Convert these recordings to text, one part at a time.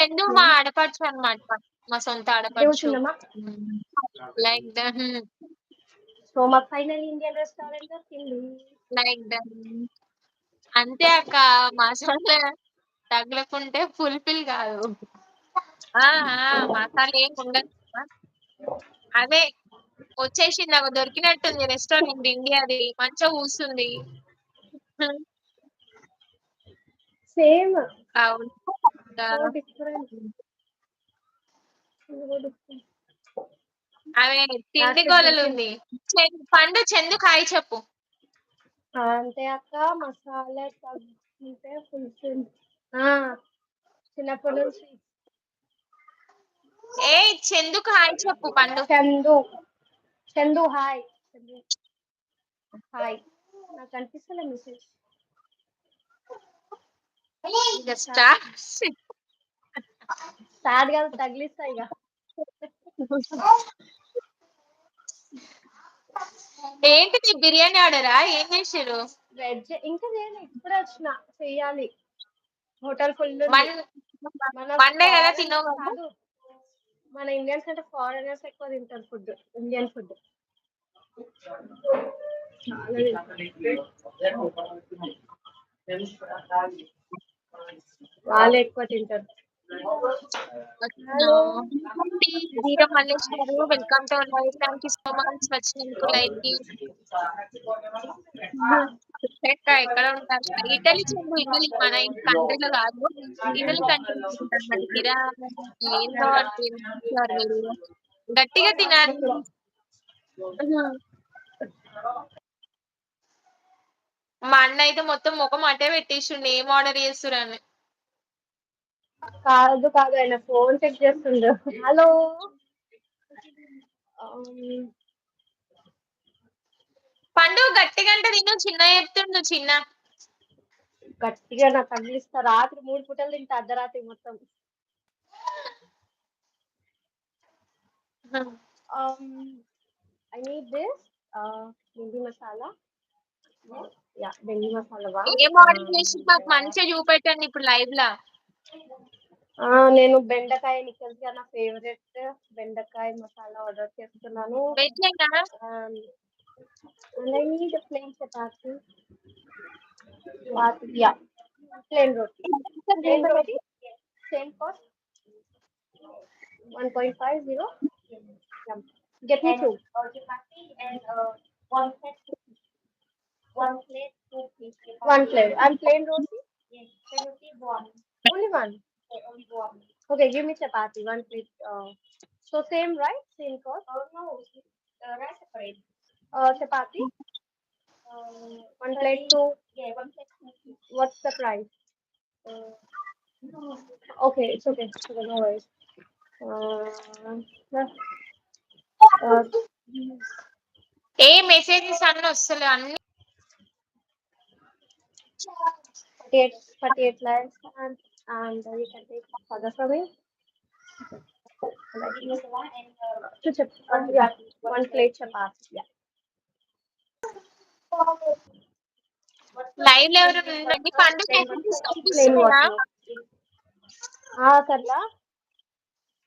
చందు మా ఆడపడుచు అన్నమాట. మా సొంత ఆడపడుచు. చిన్నమ్మా లైక్ దట్. సో మాకు ఫైనల్ ఇండియన్ రెస్టారెంట్ వచ్చింది. Like that. అంతే అక్క. మసాలా తగలకుంటే ఫుల్‌ఫిల్ కాదు. ఆ! మసాలా ఏమి ఉండదు. అదే వచ్చేసింది. నాకు దొరికినట్టుంది రెస్టారెంట్ ఇండియాది. మంచిగా కూసుంది. సేమ్ అవును. So different. ఆమె తిండి గోలలుంది. పండు చందుకు హాయ్ చెప్పు. అంతే అక్క మసాలా తగ్గితే ఫుల్ఫిల్. చిన్నప్పటి నుంచి చందుకు హాయ్ చెప్పు పండు. చందు హాయ్. హాయ్ నాకు అనిపిస్తలే మెసేజ్. స్టార్ట్ కాదు తగిలిస్తా ఇక. ఏంటిది బిర్యానీ ఆర్డరా? ఏం చేసారు? వెజ్ ఇంకా చేయలే, ఇప్పుడే వచ్చిన చెయ్యాలి. హోటల్ ఫుల్ మండే కదా తినవు కాదు. మన ఇండియన్స్ అంటే ఫారినర్స్ ఎక్కువ తింటారు ఫుడ్, ఇండియన్ ఫుడ్ వాళ్ళు ఎక్కువ తింటారు. Veera Malleshwar welcome to live. Thank you so much వచ్చినందుకు లైవ్ కి. ఎక్కడ ఉంటారు? ఇటలీ చెందు, ఇటలీ మన కంట్రీలో కాదు, ఇటలీ కంట్రీలో ఉంటారు. మరి వీరా ఏందో మీరు గట్టిగా తినాలి. మా అన్న అయితే మొత్తం ముఖం అటే పెట్టేసిండు ఏం ఆర్డర్ చేస్తురని. కాదు ఆయన ఫోన్ చెక్ చేస్తుండ్రు. హలో పండు గట్టిగా అంటే తిను. చిన్న చెప్తుండు. చిన్న గట్టిగా నాకు తగిలిస్తా. రాత్రి 3 పూటలు తింటా, అర్ధరాత్రి మొత్తం. I need this bhindi masala. Yeah, bhindi masala. ఏం ఆర్డర్ చేసి మాకు మంచిగా చూపెట్టండి ఇప్పుడు లైవ్ లా. నేను బెండకాయ నిఖిల్స్ గా నా ఫేవరెట్ బెండకాయ మసాలా ఆర్డర్ చేస్తున్నాను. వెజ్ అయినా I need a plain chapati. Yeah, plain roti. Plain roti. Same cost. 1.50. Yeah. Get me two. Chapati and one plate. One plate, 2 pieces. One plate. And plain roti? Yes, plain roti, one. Only one? Okay, only one. Okay, give me chapati, one plate. So same, right? Same cost? No, rice separate. Chapati? One plate, two? Yeah, one plate, two. What's the price? Okay, it's okay. No worries. A messages అన్నీ వస్తలే అన్ని 48 lakhs and you can take further from me. Yeah, one plate chapati. Yeah. Live లో ఎవరు పండు కనిపిస్తున్నాయా? Karla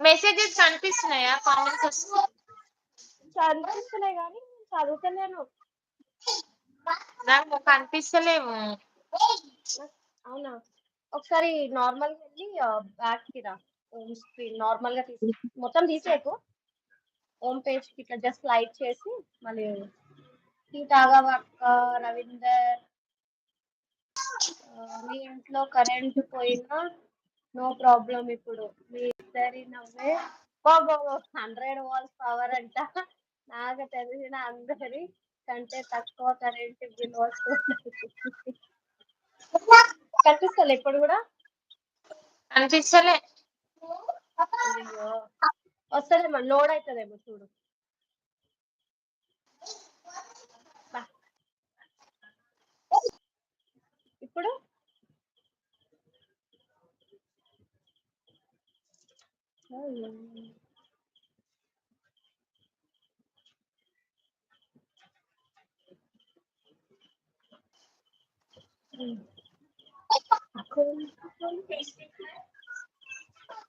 messages కనిపిస్తున్నాయా? Comments కనిపిస్తున్నాయి కానీ చదువుతలేను. నాకు కనిపిస్తలేవు. అవునా? ఒకసారి నార్మల్ వెళ్ళి బ్యాక్ కి రా. హోమ్ స్క్రీన్ నార్మల్ గా తీసి మొత్తం తీసేకు. హోమ్ పేజ్ కి ఇట్లా జస్ట్ లైక్ చేసి మళ్ళీ రవీందర్ మీ ఇంట్లో కరెంట్ పోయినా నో ప్రాబ్లం. ఇప్పుడు మీ ఇద్దరి నవ్వే 100 వాల్స్ పవర్ అంట. నాకు తెలిసిన అందరి కంటే తక్కువ కరెంట్ బిల్ వస్తుంది. కనిపిస్తలే ఇప్పుడు కూడా? అనిపిస్తలే. వస్తలేమో, లోడ్ అవుతుందేమో చూడు. ఇప్పుడు